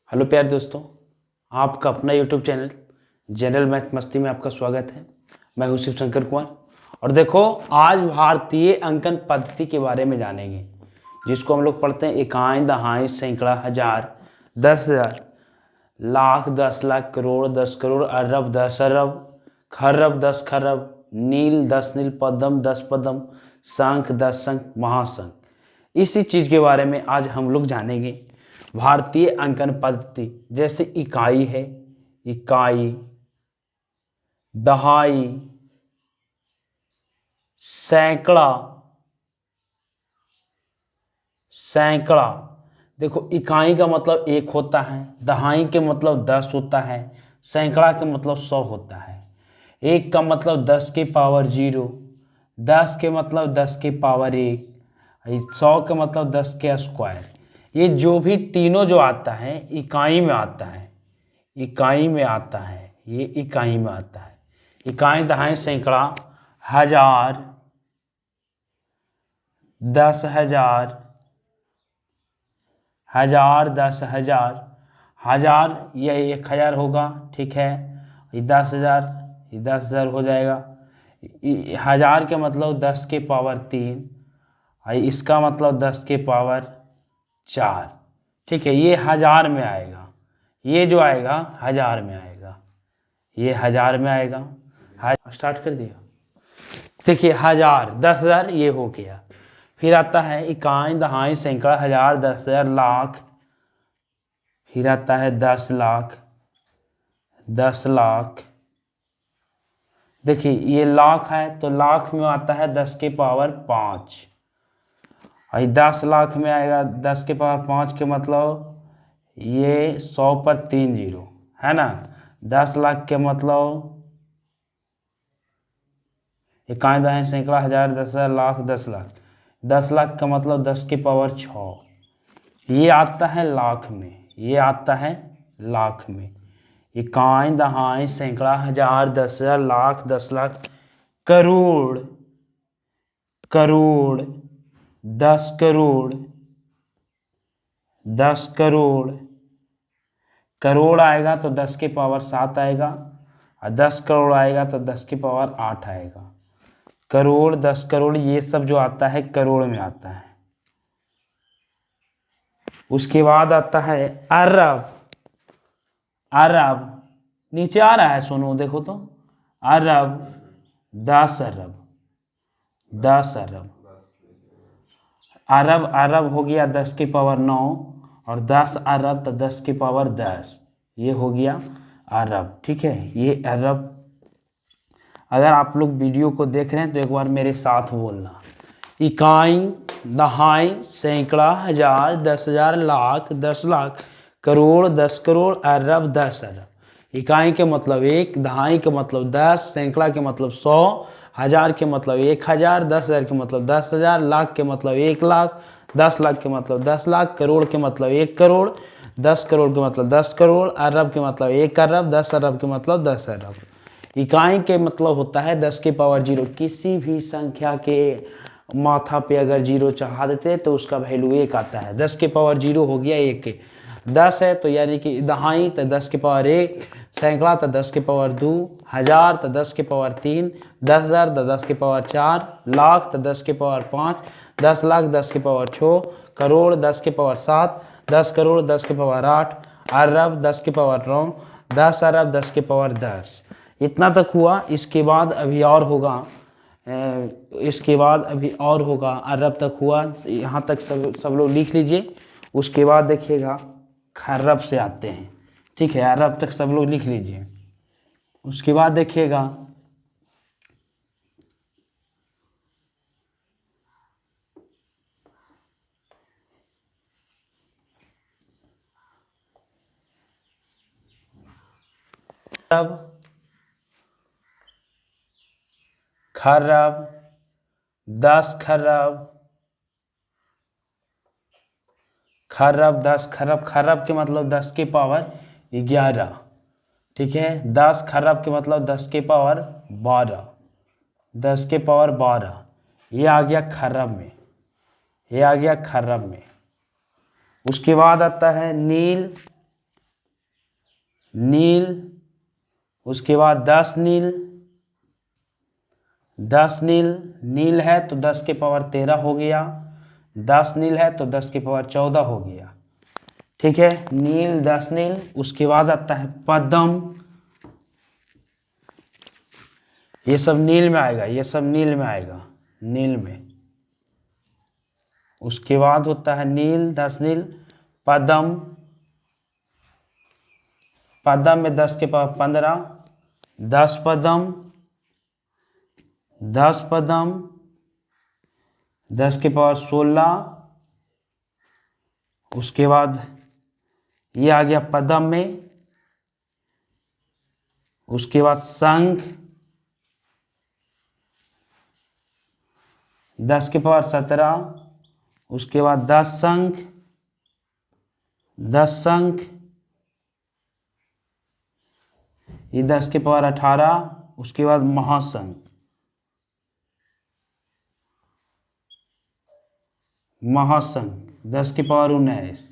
Hello प्यारे दोस्तों, आपका अपना यूट्यूब चैनल जनरल मैथ मस्ती में आपका स्वागत है। मैं हूं शिव शंकर कुमार और देखो आज भारतीय अंकन पद्धति के बारे में जानेंगे, जिसको हम लोग पढ़ते हैं इकाई, दहाई, सैकड़ा, हजार, 10,000, लाख, 10 लाख, करोड़, 10 करोड़, अरब, 10 अरब, खरब, 10 खरब, नील, 10 नील, पद्म, 10 पद्म, शंख, 10 शंख, महाशंख। इसी चीज के बारे में आज हम लोग जानेंगे। भारतीय अंकन पद्धति जैसे इकाई है, इकाई, दहाई, सैकड़ा, सैकड़ा। देखो इकाई का मतलब 1 होता है, दहाई के मतलब 10 होता है, सैकड़ा के मतलब 100 होता है। 1 का मतलब 10 के पावर 0, 10 के मतलब 10 के पावर 1, 100 के मतलब 10 के स्क्वायर। ये जो भी तीनों जो आता है इकाई में आता है, इकाई में आता है, ये इकाई में आता है। इकाई, दहाई, सैकड़ा, हजार, 10,000, हजार, 10,000, हजार ये 1,000 होगा, ठीक है। ये 10,000, ये 10,000 हो जाएगा। हजार के मतलब 10 के पावर 3, इसका मतलब 10 के पावर 4, ठीक है। ये हजार में आएगा, ये जो आएगा हजार में आएगा, ये हजार में आएगा। स्टार्ट कर दिया। देखिए हजार, 10,000 ये हो गया। फिर आता है इकाई, दहाई, सैकड़ा, हजार, 10,000, लाख। फिर आता है 10 लाख, 10 लाख। देखिए ये लाख है तो लाख में आता है 10 के पावर 5। और 10 लाख में आएगा 10 के पावर 5 के मतलब ये 100 पर 3 जीरो है ना। 10 लाख के मतलब इकाई, दहाई, सैकड़ा, हजार, 10,000, लाख, 10 लाख। 10 लाख का मतलब 10 के पावर 6। ये आता है लाख में, ये आता है लाख में। इकाई, दहाई, सैकड़ा, हजार, 10,000, लाख, 10 लाख, करोड़, करोड़, 10 करोड़, 10 करोड़। करोड़ आएगा तो 10 के पावर 7 आएगा, और 10 करोड़ आएगा तो 10 के पावर 8 आएगा। करोड़, 10 करोड़ ये सब जो आता है करोड़ में आता है। उसके बाद आता है अरब। अरब नीचे आ रहा है, सुनो देखो तो। अरब, 10 अरब, 10 अरब। अरब, अरब हो गया 10 के पावर 9, और 10 अरब तो 10 के पावर 10, ये हो गया अरब, ठीक है। ये अरब। अगर आप लोग वीडियो को देख रहे हैं तो एक बार मेरे साथ बोलना। इकाई, दहाई, सैकड़ा, हजार, 10,000, लाख, 10 लाख, करोड़, 10 करोड़, अरब, 10 अरब। इकाई के मतलब 1, दहाई के मतलब 10, सैकड़ा के मतलब 100, हजार के मतलब 1,000, 10,000 के मतलब 10,000, लाख के मतलब 1 लाख, 10 लाख के मतलब 10 लाख, करोड़ के मतलब 1 करोड़, 10 करोड़ के मतलब 10 करोड़, अरब के मतलब 1 अरब, 10 अरब के मतलब 10 अरब। इकाई के मतलब होता है 10 के पावर 0। किसी भी संख्या के माथा पे अगर 0 चढ़ा देते तो उसका वैल्यू 1 आता है। 10 के पावर 0 हो गया 1 के 10 है तो यानी कि दहाई तो 10 के पावर 1, सैकड़ा तो 10 के पावर 2, हजार तो 10 के पावर 3, 10,000 तो 10 के पावर 4, लाख तो 10 के पावर 5, 10 लाख 10 के पावर 6, करोड़ 10 के पावर 7, 10 करोड़ 10 के पावर 8, अरब 10 के पावर 9, 10 अरब 10 के पावर 10। इतना तक हुआ। इसके बाद अभी और होगा, इसके बाद अभी और होगा। अरब तक हुआ, यहाँ तक सब लोग लिख लीजिए। उसके बाद देखिएगा खरब से आते हैं, ठीक है। अरब तक सब लोग लिख लीजिए। उसके बाद देखिएगा खरब, खरब, 10 खरब, खरब, 10 खरब। खरब के मतलब 10 के पावर 11, ठीक है। 10 खरब के मतलब 10 के पावर 12, 10 के पावर 12। ये आ गया खरब में, ये आ गया खरब में। उसके बाद आता है नील, नील, उसके बाद 10 नील, 10 नील, नील है तो 10 के पावर 13 हो गया, 10 नील है तो 10 के पावर 14 हो गया। ठीक है, नील 10 नील। उसके बाद आता है पद्म, ये सब नील में आएगा, ये सब नील में आएगा, नील में। उसके बाद होता है नील 10 नील, पद्म, पद्म में 10 के पावर 15, 10 पद्म, 10 पद्म, 10 के पावर 16। उसके बाद ये आ गया पद्म में। उसके बाद शंख, 10 के पावर 17। उसके बाद 10 शंख, 10 शंख, ये 10 के पावर 18। उसके बाद महाशंख, महाशंख 10 के पावर 19।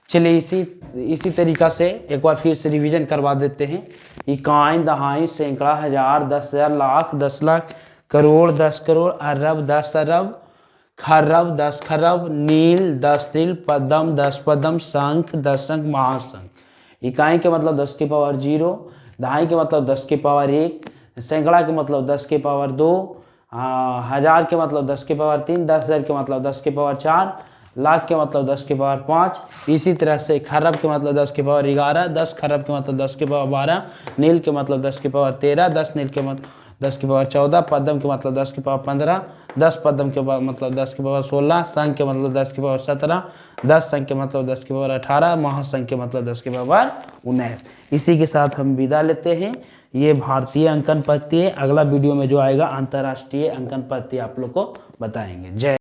चलिए इसी तरीका से एक बार फिर से रिवीजन करवा देते हैं। इकाई, दहाई, सैकड़ा, हजार, 10,000, लाख, 10 लाख, करोड़, 10 करोड़, अरब, 10 अरब, खरब, 10 खरब, नील, 10 नील, पद्म, 10 पद्म, शंख, 10 शंख, महाशंख। इकाई के मतलब 10 के पावर 0, दहाई के मतलब 10 के पावर 1, सैकड़ा के मतलब 10 के पावर 2, हजार के मतलब 10 के पावर 3, 10,000 के मतलब 10 के पावर 4, लाख के मतलब 10 के पावर 5। इसी तरह से खरब के मतलब 10 के पावर 11, 10 खरब के मतलब 10 के पावर 12, नील के मतलब 10 के पावर 13, 10 नील के मतलब 10 के पावर 14, पद्म के मतलब 10 के पावर 15, 10 पद्म के मतलब 10 के पावर 16, शंख के मतलब 10 के पावर 17, 10 शंख के मतलब 10 के पावर 18, महाशंख के मतलब 10 के पावर 19। इसी के साथ हम विदा लेते हैं। ये भारतीय अंकन पद्धति है। अगला वीडियो में जो आएगा अंतर्राष्ट्रीय अंकन पद्धति आप लोग को बताएंगे। जय।